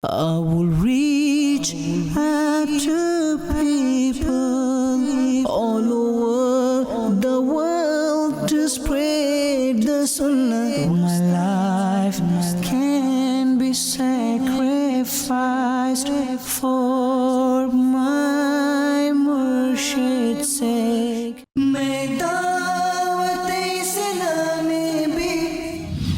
I will reach out to people all over the world to spread the sunnah. My life can be sacrificed for my Murshid's sake. میں دعوت اسلامی بھی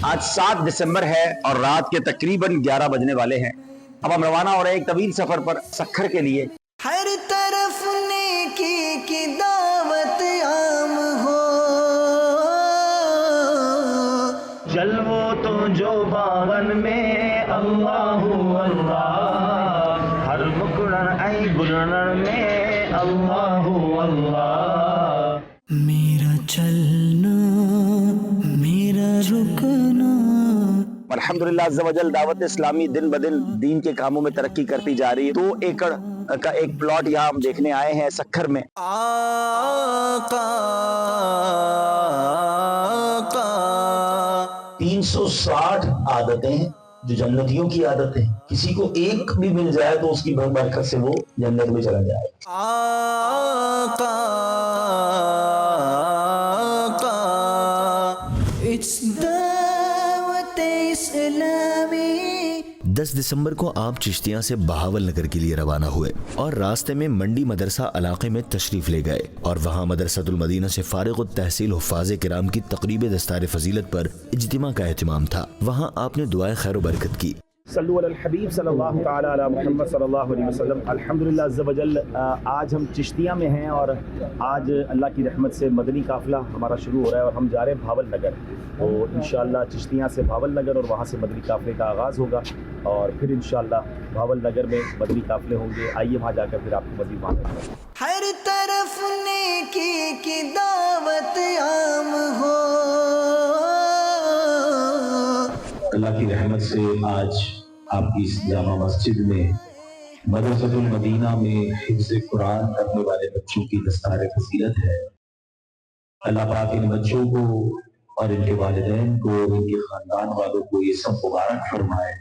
آج 7 دسمبر ہے اور رات کے تقریباً 11 بجنے والے ہیں۔ اب ہم روانہ ہو رہے ہیں ایک طویل سفر پر سکھر کے لیے۔ ہر طرف نیکی کی دعوت عام ہو، جلوہ تو جو باون میں اللہ اللہ، ہر مکرن ای گلرن میں اللہ اللہ۔ میرا چلنا میرا رکنا، الحمدللہ عز و جل دعوت اسلامی دن بدن دین کے کاموں میں ترقی کرتی جا رہی ہے۔ 2 ایکڑ کا ایک پلاٹ یہاں ہم دیکھنے آئے ہیں سکھر میں۔ آقا 360 عادتیں ہیں جو جنتیوں کی عادتیں ہیں، کسی کو ایک بھی مل جائے تو اس کی برکت سے وہ جنت میں چلا جائے۔ آقا it's دعوت اسلامی۔ 10 دسمبر کو آپ چشتیاں سے بہاول نگر کے لیے روانہ ہوئے اور راستے میں منڈی مدرسہ علاقے میں تشریف لے گئے اور وہاں مدرسۃ المدینہ سے فارغ التحصیل حفاظ کرام کی تقریب دستار فضیلت پر اجتماع کا اہتمام تھا۔ وہاں آپ نے دعائے خیر و برکت کی۔ صلو علی الحبیب صلی اللہ تعالی علی محمد صلی اللہ علیہ وسلم۔ الحمدللہ عز و جل آج ہم چشتیاں میں ہیں اور آج اللہ کی رحمت سے مدنی قافلہ ہمارا شروع ہو رہا ہے اور ہم جا رہے ہیں بھاول نگر۔ تو انشاءاللہ چشتیاں سے بھاول نگر اور وہاں سے مدنی قافلے کا آغاز ہوگا اور پھر انشاءاللہ بھاول نگر میں مدنی قافلے ہوں گے۔ آئیے وہاں جا کر پھر آپ کو مزید وہاں کریں۔ ہر طرف نیکی کی دعوت عام ہو، اللہ کی رحمت سے آج آپ کی اس جامع مسجد میں مدرسۃ المدینہ میں حفظ قرآن کرنے والے بچوں کی دستار فضیلت ہے۔ اللہ پاک ان بچوں کو اور ان کے والدین کو اور ان کے خاندان والوں کو یہ سب مبارک فرمائے،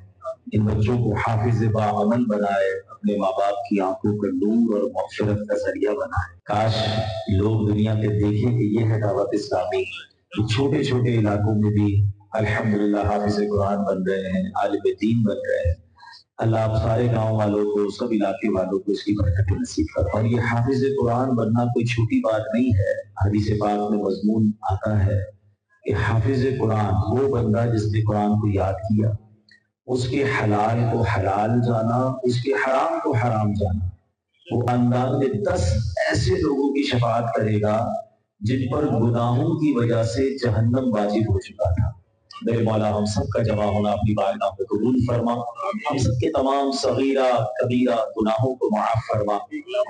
ان بچوں کو حافظ باعمل بنائے، اپنے ماں باپ کی آنکھوں کا نور اور مغفرت کا ذریعہ بنائے۔ کاش لوگ دنیا کے دیکھیں کہ یہ ہے دعوت اسلامی، کہ چھوٹے چھوٹے علاقوں میں بھی الحمدللہ حافظ قرآن بن رہے ہیں، عالم دین بن رہے ہیں۔ اللہ آپ سارے گاؤں والوں کو، سب علاقے والوں کو اس کی برکت نصیب کر۔ اور یہ حافظ قرآن بننا کوئی چھوٹی بات نہیں ہے۔ حدیث پاک میں مضمون آتا ہے کہ حافظ قرآن وہ بندہ جس نے قرآن کو یاد کیا، اس کے حلال کو حلال جانا، اس کے حرام کو حرام جانا، وہ خاندان میں 10 ایسے لوگوں کی شفاعت کرے گا جن پر گناہوں کی وجہ سے جہنم واجب ہو چکا تھا۔ میرے مولا ہم سب کا جمع ہونا اپنی بارگاہ میں قبول فرما، ہم سب کے تمام صغیرہ کبیرہ گناہوں کو معاف فرما،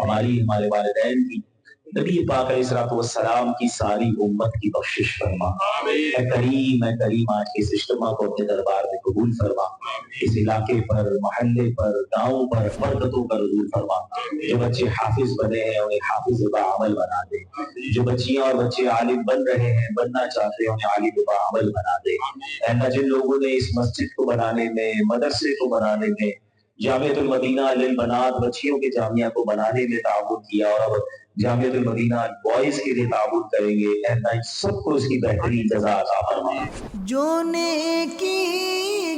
ہماری ہمارے والدین کی، نبی پاک علیہ الصلوۃ والسلام کی ساری امت کی بخشش فرما۔ اے کریم آج کے اس اجتماع کو اپنے دربار میں قبول فرما، اس علاقے پر، محلے پر، گاؤں پر برکتوں کا نزول فرما۔ جو بچے حافظ بنے ہیں انہیں حافظ باعمل بنا دے، جو بچیاں اور بچے عالم بن رہے ہیں، بننا چاہتے ہیں، انہیں عالم باعمل بنا دے۔ اے اللہ جن لوگوں نے اس مسجد کو بنانے میں، مدرسے کو بنانے میں، جامعۃ المدینہ للبنات بچیوں کے جامعہ کو بنانے میں تعاون کیا اور اب جامعۃ المدینہ بوائز کے لیے تعاون کریں گے، اے اللہ ان سب کو اس کی بہترین جزا عطا فرما۔ جو نیکی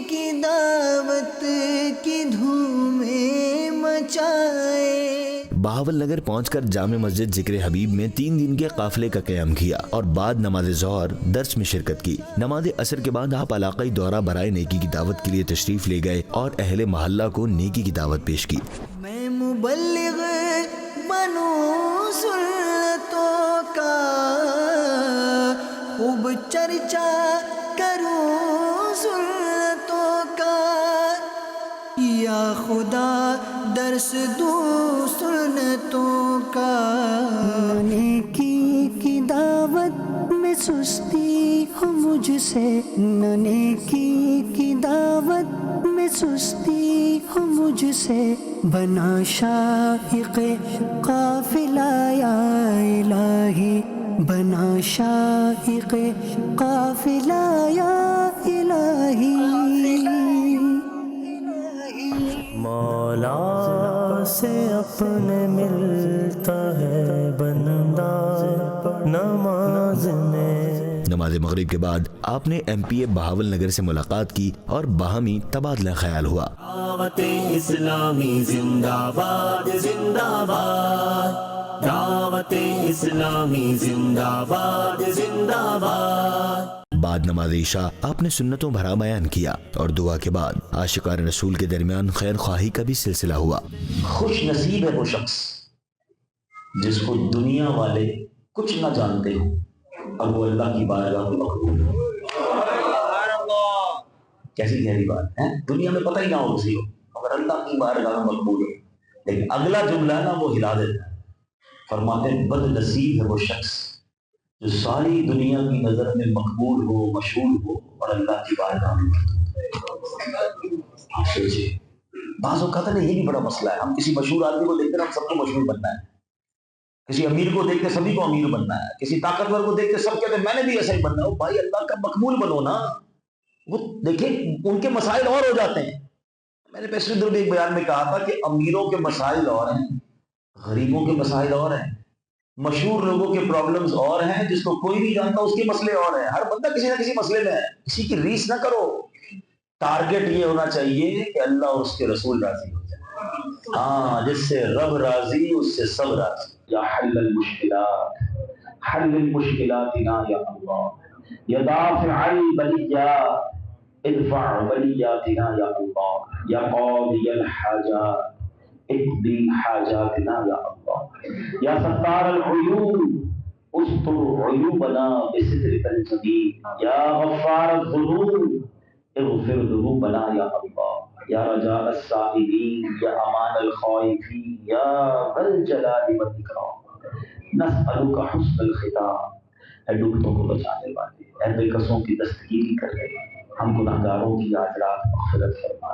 کی دعوت کی دھومیں مچائے۔ بہاول نگر پہنچ کر جامع مسجد ذکر حبیب میں 3 دن کے قافلے کا قیام کیا اور بعد نماز ظہر درس میں شرکت کی۔ نماز عصر کے بعد آپ علاقائی دورہ برائے نیکی کی دعوت کے لیے تشریف لے گئے اور اہل محلہ کو نیکی کی دعوت پیش کی۔ میں مبلغ بنوں سنتوں کا، خوب چرچا کروں سنتوں کا، یا خدا درس دوں سنتوں کا۔ نیکی کی دعوت میں سستی ہو مجھ سے، نہ نیکی کی دعوت میں سستی ہو مجھ سے، بنا شائق قافلہ یا الہی، بنا شائق قافلہ یا الہی۔ مولا سے اپنے ملتا ہے بندہ نماز میں۔ نماز مغرب کے بعد آپ نے ایم پی اے بہاول نگر سے ملاقات کی اور باہمی تبادلہ خیال ہوا۔ دعوت اسلامی زندہ باد زندہ باد، دعوت اسلامی زندہ باد زندہ باد۔ بعد نماز عشاء آپ نے سنتوں بھرا بیان کیا اور دعا کے بعد عاشقان رسول کے درمیان خیر خواہی کا بھی سلسلہ ہوا۔ خوش نصیب ہے وہ شخص جس کو دنیا والے کچھ نہ جانتے ہوں اور وہ اللہ کی بارگاہ میں مقبول ہو۔ کیسی گہری بات ہے، دنیا میں پتہ ہی نہ ہو کسی کو مگر اللہ کی بارگاہ میں مقبول ہو۔ لیکن اگلا جملہ ہے نا وہ ہلا دیتا ہے، فرماتے ہیں بد نصیب ہے وہ شخص جو ساری دنیا کی نظر میں مقبول ہو، مشہور ہو اور اللہ کی بارگاہ میں مقبول ہو۔ آپ سوچئے، بعض اوقات ہے یہ بھی بڑا مسئلہ ہے، ہم کسی مشہور آدمی کو دیکھتے ہیں ہم سب کو مشہور بننا ہے، کسی امیر کو دیکھ کے سبھی کو امیر بننا ہے، کسی طاقتور کو دیکھ کے سب کہتے ہیں میں نے بھی ایسا ہی بننا ہے۔ بھائی اللہ کا مقبول بنو نا۔ وہ دیکھیں ان کے مسائل اور ہو جاتے ہیں۔ میں نے پچھلے دن بھی ایک بیان میں کہا تھا کہ امیروں کے مسائل اور ہیں، غریبوں کے مسائل اور ہیں، مشہور لوگوں کے پرابلمز اور ہیں، جس کو کوئی نہیں جانتا اس کے مسئلے اور ہیں۔ ہر بندہ کسی نہ کسی مسئلے میں ہے، کسی کی ریس نہ کرو۔ ٹارگٹ یہ ہونا چاہیے کہ اللہ اور اس کے رسول راضی ہو جائے۔ ہاں، جس سے رب راضی اس سے سب راضی۔ یا حل المشکلات، حل المشکلاتنا یا اللہ، یا دافع البلیات، ادفع بلیاتنا یا اللہ، یا قاضی الحاجات، اقضی حاجاتنا یا اللہ، یا ستار العیوب، استر عیوبنا بسترک الجمیل، یا غفار الذنوب، اغفر ذنوبنا یا اللہ، یا رجاء السائلین، یا امان الخائفین، یا ذا الجلال والاکرام، نسألک حسن الختام۔ اے ڈوبتوں کو بچانے والے، اے بے کسوں کی دستگیری کرنے والے، ہم گناہگاروں کی آج رات مغفرت فرما۔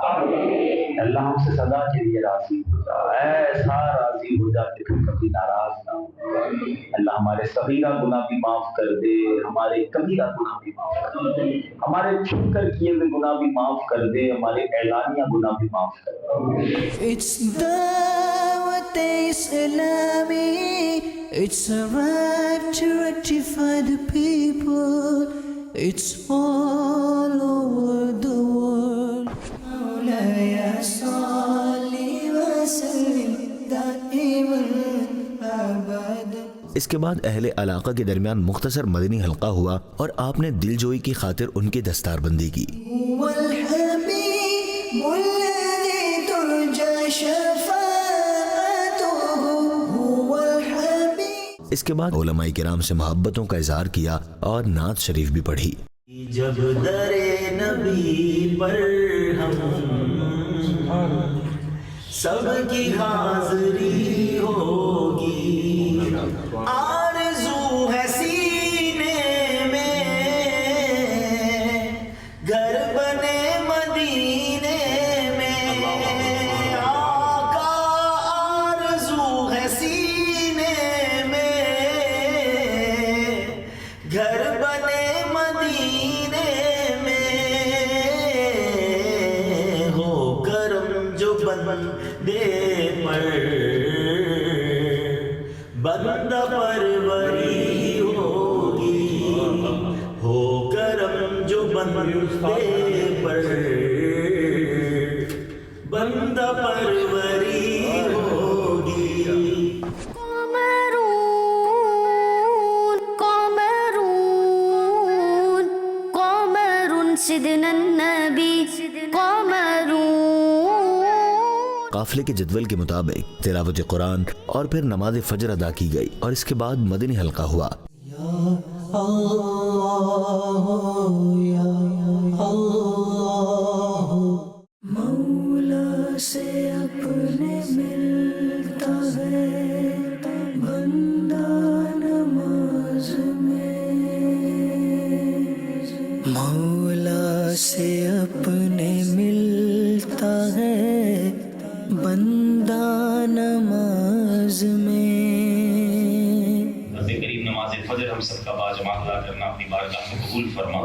اللہ ہم سے سدا کے لیے راضی ہو جا، ایسا راضی ہو جا کہ پھر کبھی ناراض نہ ہو۔ اللہ ہمارے صغیرہ گناہ بھی معاف کر دے، ہمارے کبیرہ گناہ بھی معاف کر دے، ہمارے چھپ کر کیے ہوئے گناہ بھی معاف کر دے، ہمارے اعلانیہ گناہ بھی معاف کر دے۔ It's Dawat Islami, it's a right to rectify the people, it's all over the world. Mawlaya salli wa sallim da'iman abadan. اس کے بعد اہل علاقہ کے درمیان مختصر مدنی حلقہ ہوا اور آپ نے دل جوئی کی خاطر ان کی دستار بندی کی۔ والحبيب الذي ترجى شفاعته هو الحبيب. اس کے بعد علماء کرام سے محبتوں کا اظہار کیا اور نعت شریف بھی پڑھی۔ جب در نبی پر ہم سب کی حاضری ہوگی، آرزو ہے سینے میں گھر بنے مدینے میں، آقا آرزو ہے سینے میں گھر بنے مدینے میں، ہو کرم جو بندے پر بندہ پروری ہوگی، ہو کرم جو بندے پر بندہ پروری ہوگی۔ قمر سيدنا النبي قمر۔ قافلے کے جدول کے مطابق تلاوت قرآن اور پھر نماز فجر ادا کی گئی اور اس کے بعد مدنی حلقہ ہوا۔ مولا سے اپنے ملتا ہے بندہ نماز میں، مولا سے اپنے ملتا ہے بندہ نماز میں۔ رب کریم نماز فجر ہم سب کا باجماعت ادا کرنا اپنی بارگاہ میں قبول فرما،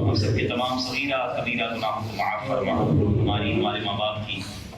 ہم سب کے تمام صغیرہ کبیرہ گناہوں کو معاف فرما، ہماری ہمارے ماں باپ کی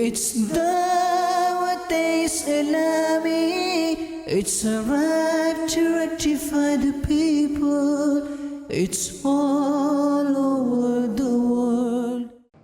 It's Dawat Islami, it's a right to rectify the people, it's all over the world.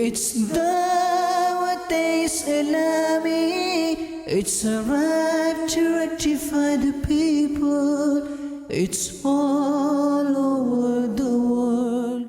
It's Dawat Islami, it's a right to rectify the people, it's all over the world.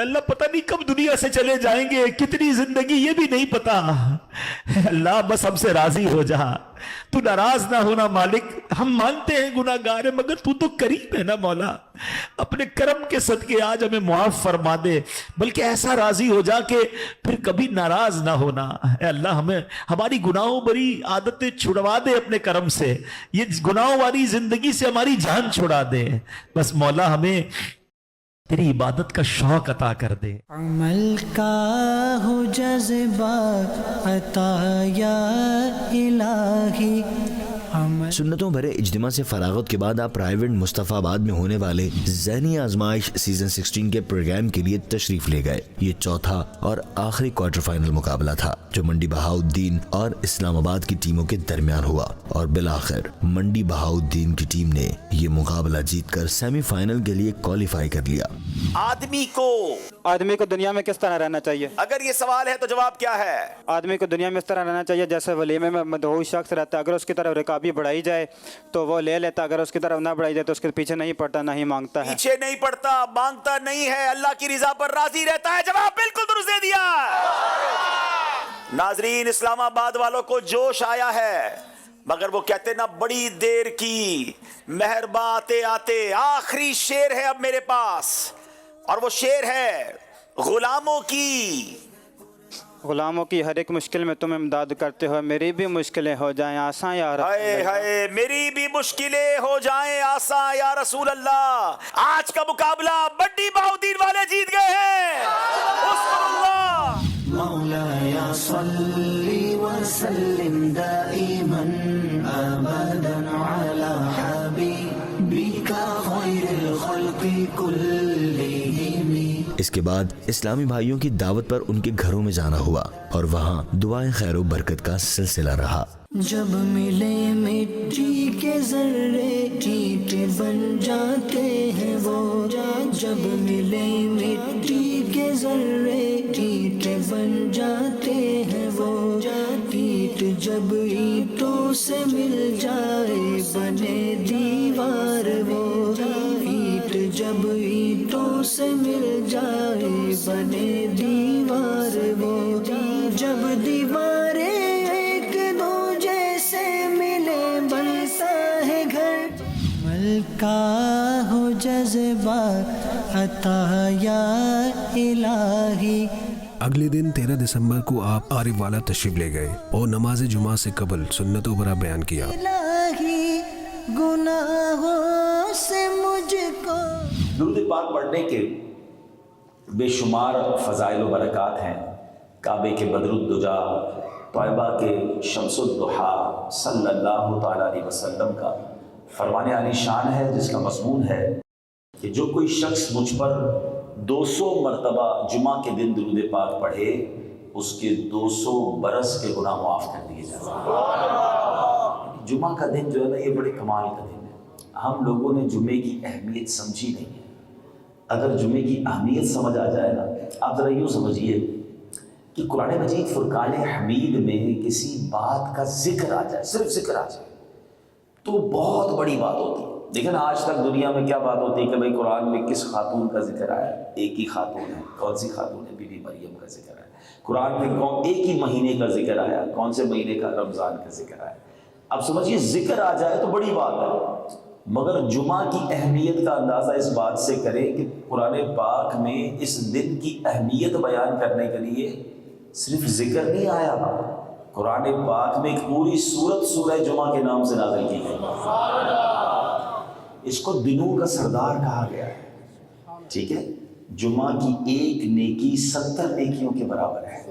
اللہ پتہ نہیں کب دنیا سے چلے جائیں گے, کتنی زندگی یہ بھی نہیں پتا. اللہ بس ہم سے راضی ہو جا, تو ناراض نہ ہونا مالک. ہم مانتے ہیں گناہ گار ہیں مگر تو تو کریم ہے نا مولا, اپنے کرم کے صدقے آج ہمیں معاف فرما دے, بلکہ ایسا راضی ہو جا کہ پھر کبھی ناراض نہ ہونا. اے اللہ ہمیں ہماری گناہوں بری عادتیں چھڑوا دے اپنے کرم سے, یہ گناہوں والی زندگی سے ہماری جان چھڑا دے. بس مولا ہمیں تیری عبادت کا شوق عطا کر دے. عمل کا ہو جذبہ عطا یا الہی. سنتوں بھرے اجتماع سے فراغت کے بعد آپ پرائیویٹ مصطفیٰ آباد میں ہونے والے ذہنی آزمائش سیزن 16 کے پروگرام کے لیے تشریف لے گئے. یہ چوتھا اور آخری کوارٹر فائنل مقابلہ تھا جو منڈی بہاؤالدین اور اسلام آباد کی ٹیموں کے درمیان ہوا, اور بالآخر منڈی بہاؤالدین کی ٹیم نے یہ مقابلہ جیت کر سیمی فائنل کے لیے کوالیفائی کر لیا. آدمی کو دنیا میں کس طرح رہنا چاہیے؟ اگر یہ سوال ہے تو جواب کیا ہے؟ آدمی کو دنیا میں اس طرح رہنا چاہیے جیسے ولیمے میں مدعو شخص رہتا ہے. اگر اس کی طرف رکابی بڑھائی جائے تو وہ لے لیتا, اگر اس کی طرف نہ بڑھائی جائے تو اس کے پیچھے نہیں پڑتا, نہ ہی مانگتا ہے. پیچھے نہیں پڑتا, مانگتا نہیں ہے, اللہ کی رضا پر راضی رہتا ہے. جواب بالکل درست دے دیا. ناظرین, اسلام آباد والوں کو جوش آیا ہے, مگر وہ کہتے نا بڑی دیر کی مہرباں آتے آتے. آخری شعر ہے اب میرے پاس, اور وہ شعر ہے غلاموں کی ہر ایک مشکل میں تم امداد کرتے ہو, میری بھی مشکلیں ہو جائیں آسان یا رسول اللہ. میری بھی مشکلیں ہو جائیں آسان یا رسول اللہ. آج کا مقابلہ منڈی بہاؤالدین والے جیت گئے ہیں. مولاي صل وسلم دائما ابدا على حبيبك خير الخلق كلهم. اس کے بعد اسلامی بھائیوں کی دعوت پر ان کے گھروں میں جانا ہوا اور وہاں دعائیں خیر و برکت کا سلسلہ رہا. جب ملے مٹی کے ذرے چیٹے بن جاتے ہیں وہ, جب ملے مٹی کے ذرے چیٹے بن جاتے ہیں وہ, اینٹ جب اینٹوں سے مل جائے بنے دیوار وہ, اینٹ جب اینٹوں سے مل جائے بنے دیوار وہ, جب دیواریں کا ہو جذبہ عطا یا الہی. اگلے دن 13 دسمبر کو آپ عارف والا تشریف لے گئے اور نماز جمعہ سے قبل سنتوں برا بیان کیا. الہی گناہوں سے مجھ کو. درود پاک پڑھنے کے بے شمار فضائل و برکات ہیں. کعبے کے بدر الدجا, طیبہ کے شمس الضحیٰ صلی اللہ تعالیٰ علیہ وسلم کا فرمان عالی شان ہے, جس کا مضمون ہے کہ جو کوئی شخص مجھ پر 200 مرتبہ جمعہ کے دن درود پاک پڑھے اس کے 200 برس کے گناہ معاف کر دیے جائیں. جمعہ کا دن جو ہے نا, یہ بڑے کمال کا دن ہے. ہم لوگوں نے جمعے کی اہمیت سمجھی نہیں ہے. اگر جمعے کی اہمیت سمجھ آ جائے نا, آپ ذرا یوں سمجھیے کہ قرآن مجید فرقان حمید میں کسی بات کا ذکر آ جائے, صرف ذکر آ جائے, تو بہت بڑی بات ہوتی ہے. لیکن آج تک دنیا میں کیا بات ہوتی ہے کہ بھئی قرآن میں کس خاتون کا ذکر آیا؟ ایک ہی خاتون ہے. کون سی خاتون ہے؟ بی بی مریم کا ذکر آیا. قرآن میں ایک ہی مہینے کا ذکر آیا. کون سے مہینے کا؟ رمضان کا ذکر آیا. اب سمجھیے ذکر آ جائے تو بڑی بات ہے, مگر جمعہ کی اہمیت کا اندازہ اس بات سے کریں کہ قرآن پاک میں اس دن کی اہمیت بیان کرنے کے لیے صرف ذکر نہیں آیا, قرآن پاک میں ایک پوری سورت سورہ جمعہ کے نام سے نازل کی گئی. اس کو دنوں کا سردار کہا گیا ہے. ٹھیک ہے, جمعہ کی ایک نیکی 70 نیکیوں کے برابر ہے.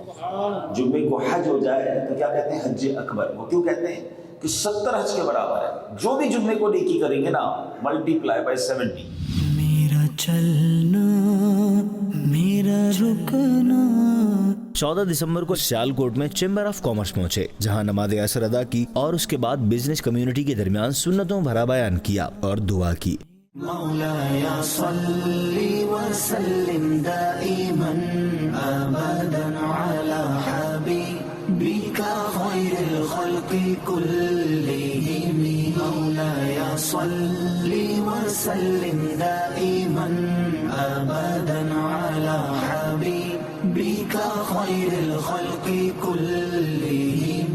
جمعے کو حج ہو جائے تو کیا کہتے ہیں؟ حج اکبر. وہ کیوں کہتے ہیں؟ کہ 70 حج کے برابر ہے. جو بھی جمعے کو نیکی کریں گے نا, ملٹیپلائی بائی 70. میرا چلنا میرا رکنا. 14 دسمبر کو سیالکوٹ میں چیمبر آف کامرس پہنچے, جہاں نماز عصر ادا کی اور اس کے بعد بزنس کمیونٹی کے درمیان سنتوں بھرا بیان کیا اور دعا کی. مولاي صل وسلم دائما ابدا على حبيبك خير الخلق كلهم مولاي صل وسلم دائما أبدا على حبيبك خير الخلق كلهم.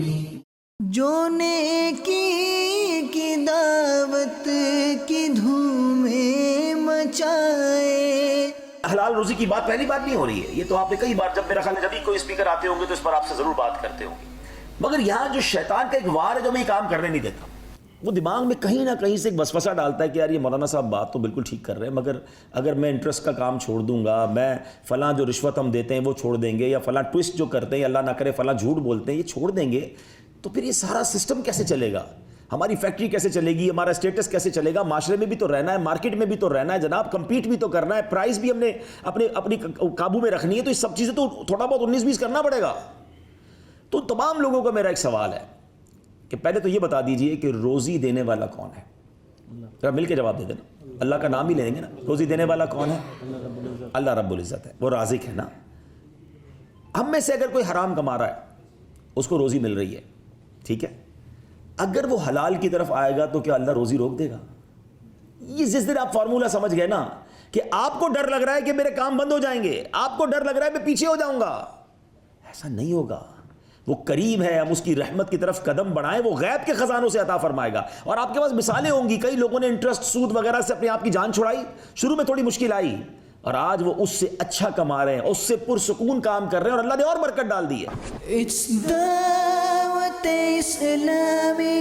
جو نیکی کی دعوت کی دھومیں مچائے. حلال روزی کی بات پہلی بار نہیں ہو رہی ہے، یہ تو آپ نے کئی بار، جب میرا خیال ہے جب بھی کوئی اسپیکر آتے ہوں گے تو اس پر آپ سے ضرور بات کرتے ہوں گے. مگر یہاں جو شیطان کا ایک وار ہے جو میں یہ کام کرنے نہیں دیتا، وہ دماغ میں کہیں نہ کہیں سے ایک وسوسہ ڈالتا ہے کہ یار یہ مولانا صاحب بات تو بالکل ٹھیک کر رہے ہیں، مگر اگر میں انٹرسٹ کا کام چھوڑ دوں گا، میں فلاں جو رشوت ہم دیتے ہیں وہ چھوڑ دیں گے، یا فلاں ٹوسٹ جو کرتے ہیں اللہ نہ کرے فلاں جھوٹ بولتے ہیں یہ چھوڑ دیں گے، تو پھر یہ سارا سسٹم کیسے چلے گا؟ ہماری فیکٹری کیسے چلے گی؟ ہمارا اسٹیٹس کیسے چلے گا؟ معاشرے میں بھی تو رہنا ہے، مارکیٹ میں بھی تو رہنا ہے جناب، کمپیٹ بھی تو کرنا ہے، پرائز بھی ہم نے اپنی قابو میں رکھنی ہے، تو یہ سب چیزیں تو تھوڑا بہت 19-20 کرنا پڑے گا. تو تمام لوگوں کا میرا ایک سوال ہے کہ پہلے تو یہ بتا دیجئے کہ روزی دینے والا کون ہے؟ ذرا مل کے جواب دے دینا، اللہ کا نام ہی لیں گے نا. روزی دینے والا کون ہے؟ اللہ رب العزت ہے، وہ رازق ہے نا. ہم میں سے اگر کوئی حرام کما رہا ہے، اس کو روزی مل رہی ہے، ٹھیک ہے، اگر وہ حلال کی طرف آئے گا تو کیا اللہ روزی روک دے گا؟ یہ جس دن آپ فارمولہ سمجھ گئے نا کہ آپ کو ڈر لگ رہا ہے کہ میرے کام بند ہو جائیں گے، آپ کو ڈر لگ رہا ہے میں پیچھے ہو جاؤں گا، ایسا نہیں ہوگا. وہ قریب ہے، ہم اس کی رحمت کی طرف قدم بڑھائیں، وہ غیب کے خزانوں سے عطا فرمائے گا. اور آپ کے پاس مثالیں ہوں گی، کئی لوگوں نے انٹرسٹ سود وغیرہ سے اپنے آپ کی جان چھڑائی، شروع میں تھوڑی مشکل آئی، اور آج وہ اس سے اچھا کما رہے ہیں، اس سے پرسکون کام کر رہے ہیں، اور اللہ نے اور برکت ڈال دی ہے. It's دعوت اسلامی,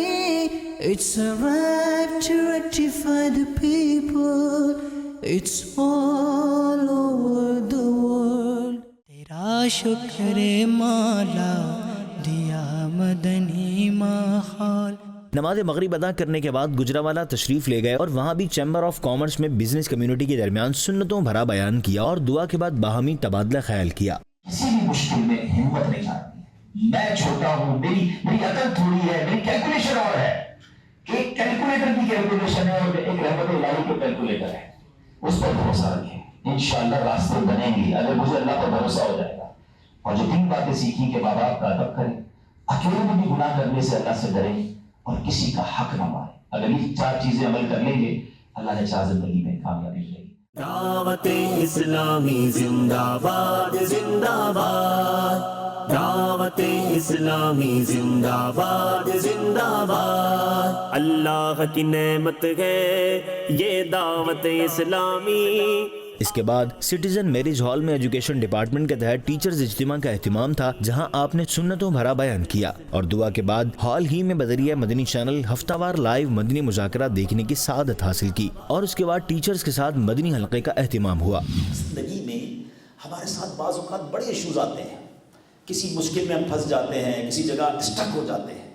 it's a right to rectify the people, it's all over the world. تیرا شکر مولا دیا مدنی ماحول. نماز مغرب ادا کرنے کے بعد گجرانوالہ تشریف لے گئے اور وہاں بھی چیمبر آف کامرس میں بزنس کمیونٹی کے درمیان سنتوں بھرا بیان کیا اور دعا کے بعد باہمی تبادلہ خیال کیا. کسی بھی مشکل میں ہمت نہیں آتی. میں چھوٹا ہوں, میری عقل تھوڑی ہے, میری کیلکولیشن اور ہے. ایک کیلکولیٹر کی کیلکولیشن ہے اور ایک رحمت الہی کا کیلکولیٹر ہے. اس پر بھروسہ رکھیں, انشاءاللہ راستے بنیں گے اگر مجھے اللہ پر بھروسہ ہو جائے گا. اور جو 3 باتیں سیکھی کہ ماں باپ کا ادب کریں, اکیلے میں بھی گناہ کرنے سے اللہ سے ڈریں, اور کسی کا حق نہ مارے. اگر یہ 4 چیزیں عمل کر لیں گے اللہ نے چاہ زندگی میں کامیابی ملے گی. دعوت اسلامی زندہ باد زندہ باد, دعوت اسلامی زندہ باد زندہ باد. اللہ کی نعمت ہے یہ دعوت اسلامی. اس کے بعد سٹیزن میرج ہال میں ایجوکیشن ڈپارٹمنٹ کے تحت ٹیچرز اجتماع کا اہتمام تھا, جہاں آپ نے سنتوں بھرا بیان کیا اور دعا کے بعد ہال ہی میں بذریعہ مدنی چینل ہفتہ وار لائیو مدنی مذاکرہ دیکھنے کی سعادت حاصل کی, اور اس کے بعد ٹیچرز کے ساتھ مدنی حلقے کا اہتمام ہوا. زندگی میں ہمارے ساتھ بعض اوقات بڑے ایشوز آتے ہیں, کسی مشکل میں ہم پھنس جاتے ہیں, کسی جگہ اسٹک ہو جاتے ہیں.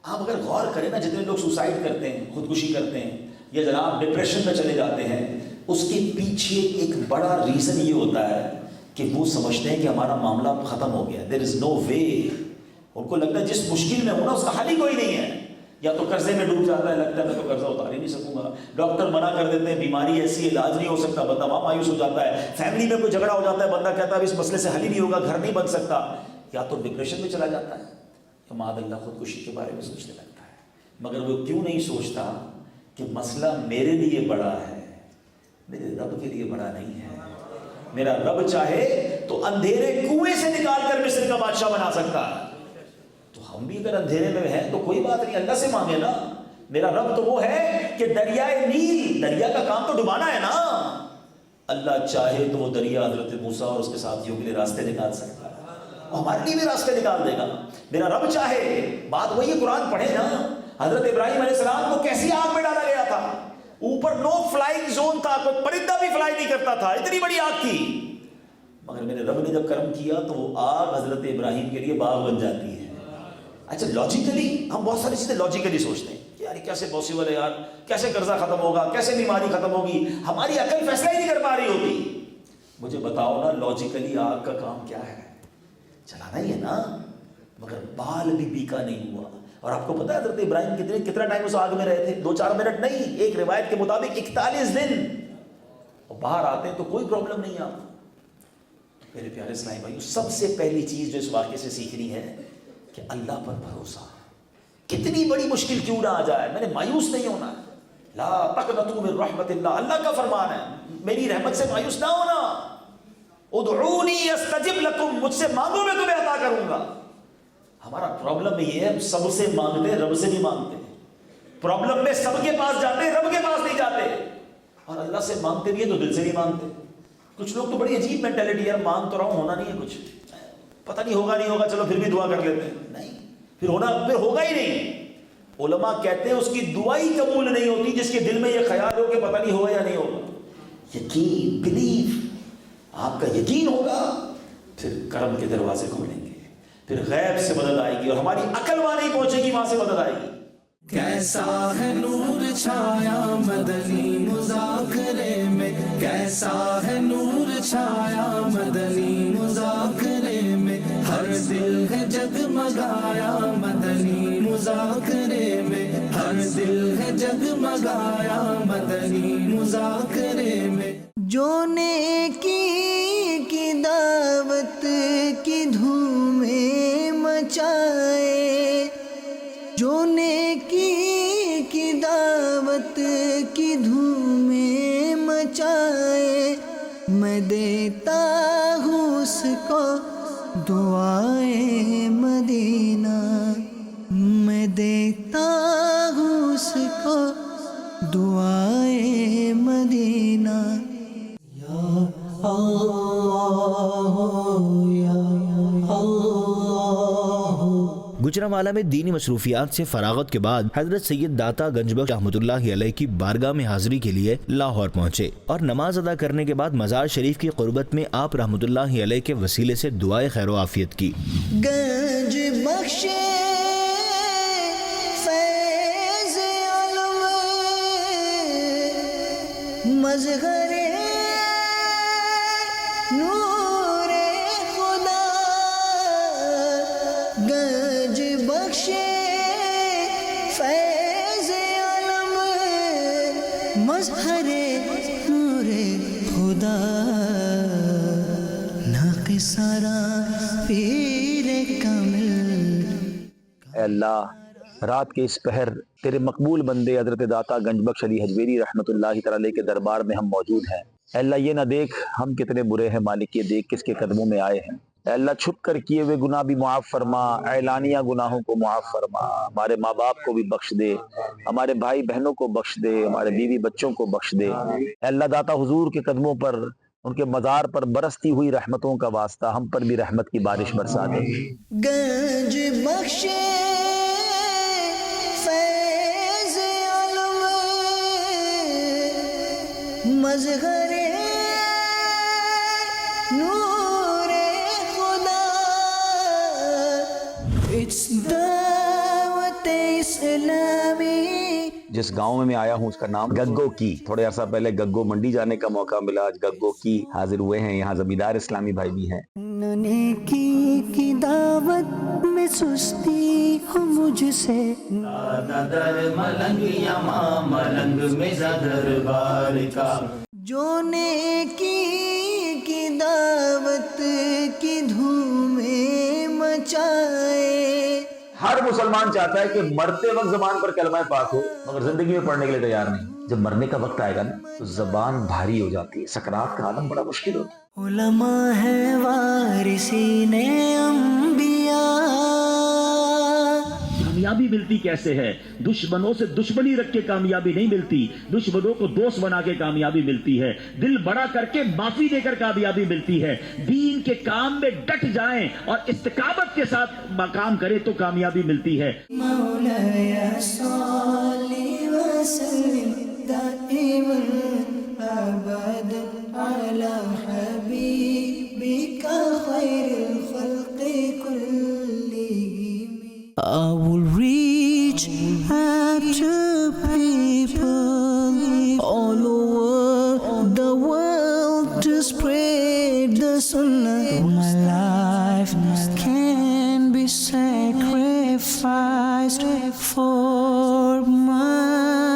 آپ اگر غور کریں نا, جتنے لوگ سوسائڈ کرتے ہیں, خودکشی کرتے ہیں, یا جناب ڈپریشن میں چلے جاتے ہیں, اس کے پیچھے ایک بڑا ریزن یہ ہوتا ہے کہ وہ سمجھتے ہیں کہ ہمارا معاملہ ختم ہو گیا, دیر از نو وے. ان کو لگتا ہے جس مشکل میں ہوں نا اس کا حل ہی کوئی نہیں ہے. یا تو قرضے میں ڈوب جاتا ہے, لگتا ہے میں تو قرضہ اتار ہی نہیں سکوں گا, ڈاکٹر منع کر دیتے ہیں, بیماری ایسی علاج نہیں ہو سکتا, بندہ وہاں مایوس ہو جاتا ہے. فیملی میں کوئی جھگڑا ہو جاتا ہے, بندہ کہتا ہے اس مسئلے سے حل ہی نہیں ہوگا, گھر نہیں بن سکتا. یا تو ڈپریشن میں چلا جاتا ہے, یا معاذ اللہ خودکشی کے بارے میں سوچنے لگتا ہے. مگر وہ کیوں نہیں سوچتا کہ مسئلہ میرے لیے بڑا ہے, میرے رب کے لیے بڑا نہیں ہے. میرا رب چاہے تو اندھیرے کنویں سے نکال کر مصر کا بادشاہ بنا سکتا ہے. تو ہم بھی اگر اندھیرے میں ہیں تو کوئی بات نہیں, اللہ سے مانگے نا. میرا رب تو وہ ہے کہ دریائے نیل, دریا کا کام تو ڈبانا ہے نا. اللہ چاہے تو وہ دریا حضرت موسیٰ اور اس کے ساتھیوں کے لیے راستے نکال سکتا ہے, اور ہمارے لیے بھی راستے نکال دے گا. میرا رب چاہے, بات وہی قرآن پڑھے نا, حضرت ابراہیم علیہ السلام کو کیسی آگ میں ڈالا گیا تھا, اوپر نو فلائنگ زون تھا, کوئی پرندہ بھی فلائی نہیں کرتا تھا, اتنی بڑی آگ تھی. مگر میرے رب نے جب کرم کیا تو وہ آگ حضرت ابراہیم کے لیے باغ بن جاتی ہے. اچھا لاجیکلی ہم بہت ساری چیزیں لاجیکلی سوچتے ہیں, یار کیسے پاسبل ہے یار, کیسے قرضہ ختم ہوگا, کیسے بیماری ختم ہوگی, ہماری عقل فیصلہ ہی نہیں کر پا رہی ہوتی. مجھے بتاؤ نا لاجیکلی آگ کا کام کیا ہے, چلانا ہی ہے نا. مگر بال بھی بیکا نہیں ہوا. اور آپ کو پتا ہے حضرت ابراہیم کتنا ٹائم اس آگ میں رہے تھے, 2-4 منٹ نہیں, ایک روایت کے مطابق 41 دن. اور باہر آتے ہیں تو کوئی پرابلم نہیں آتا. میرے پیارے اسلامی بھائیو, سب سے پہلی چیز جو اس واقعے سے سیکھنی ہے کہ اللہ پر بھروسہ. کتنی بڑی مشکل کیوں نہ آ جائے، میں نے مایوس نہیں ہونا ہے. لا تقنطوا من رحمت اللہ، اللہ کا فرمان ہے، میری رحمت سے مایوس نہ ہونا. ادعونی استجب لکم، مجھ سے مانگو میں تمہیں عطا کروں گا. ہمارا پرابلم یہ ہے، ہم سب سے مانگتے رب سے نہیں مانگتے. پرابلم میں سب کے پاس جاتے رب کے پاس نہیں جاتے، اور اللہ سے مانگتے بھی ہیں تو دل سے نہیں مانگتے. کچھ لوگ تو بڑی عجیب مینٹلٹی ہے، مانگ تو رہا ہوں ہونا نہیں ہے کچھ، پتہ نہیں ہوگا نہیں ہوگا چلو پھر بھی دعا کر لیتے ہیں. نہیں، پھر ہوگا ہی نہیں. علماء کہتے ہیں اس کی دعا ہی قبول نہیں ہوتی جس کے دل میں یہ خیال ہو کہ پتہ نہیں ہوگا یا نہیں ہوگا. یقین، بلیف، آپ کا یقین ہوگا پھر کرم کے دروازے کھولیں گے، پھر غیب سے مدد آئے گی، اور ہماری عقل وہاں نہیں پہنچے گی، وہاں سے مدد آئے گی. کیسا ہے نور چھایا مدنی مذاکرے میں، کیسا ہے نور چھایا مدنی مذاکرے میں، ہر دل ہے جگمگایا مدنی مذاکرے میں، ہر دل ہے جگمگایا مدنی مذاکرے میں. جو نیکی کی دعوت کی دھومیں مچائے، جو نیکی کی دعوت کی دھومیں مچائے، میں دیتا ہوں اس کو دعائے مدینہ، میں دیتا ہوں اس کو دعائے مدینہ. یا اللہ یا اللہ. گجرانوالہ میں دینی مصروفیات سے فراغت کے بعد حضرت سید داتا گنج بخش رحمۃ اللہ علیہ کی بارگاہ میں حاضری کے لیے لاہور پہنچے، اور نماز ادا کرنے کے بعد مزار شریف کی قربت میں آپ رحمۃ اللہ علیہ کے وسیلے سے دعائے خیر و عافیت کی. گنج بخش فیض علم مظہر نور خدا، گنج بخش فیض علم مظہر نور خدا، ناقصارا پیر کامل. اے اللہ، رات کے اس پہر تیرے مقبول بندے حضرت داتا گنج بخش علی حجویری رحمۃ اللہ تعالی کے دربار میں ہم موجود ہیں. اے اللہ، یہ نہ دیکھ ہم کتنے برے ہیں مالک، یہ دیکھ کس کے قدموں میں آئے ہیں. اے اللہ، چھپ کر کیے ہوئے گناہ بھی معاف فرما، اعلانیہ گناہوں کو معاف فرما، ہمارے ماں باپ کو بھی بخش دے، ہمارے بھائی بہنوں کو بخش دے، ہمارے بیوی بچوں کو بخش دے. اے اللہ، داتا حضور کے قدموں پر، ان کے مزار پر برستی ہوئی رحمتوں کا واسطہ ہم پر بھی رحمت کی بارش برسا دے. گنج بخش فیض علم مظہر نور خدا، اٹس دعوت اسلامی. جس گاؤں میں میں آیا ہوں اس کا نام گگو کی. تھوڑے عرصہ پہلے گگو منڈی جانے کا موقع ملا، آج گگو کی حاضر ہوئے ہیں. یہاں زمیندار اسلامی بھائی بھی ہیں. نیکی کی دعوت میں سستی ہو مجھ سے، در ملنگ یا ماں ملنگ میزا دربار کا. جو نیکی کی دعوت کی دھومیں مچائے. ہر مسلمان چاہتا ہے کہ مرتے وقت زبان پر کلمہ پاک ہو، مگر زندگی میں پڑھنے کے لیے تیار نہیں. جب مرنے کا وقت آئے گا نا تو زبان بھاری ہو جاتی ہے، سکرات کا عالم بڑا مشکل ہوتا ہے. علماء ہے وارثین انبیاء. کامیابی ملتی کیسے ہے؟ دشمنوں سے دشمنی رکھ کے کامیابی نہیں ملتی، دشمنوں کو دوست بنا کے کامیابی ملتی ہے، دل بڑا کر کے معافی دے کر کامیابی ملتی ہے. دین کے کام میں ڈٹ جائیں اور استقامت کے ساتھ کام کریں تو کامیابی ملتی ہے. مولاي صل وسلم دائما ابدا على حبيبك خير الخلق كلهم. I will reach out to people all over the world to spread the sunnah. My life can be sacrificed for my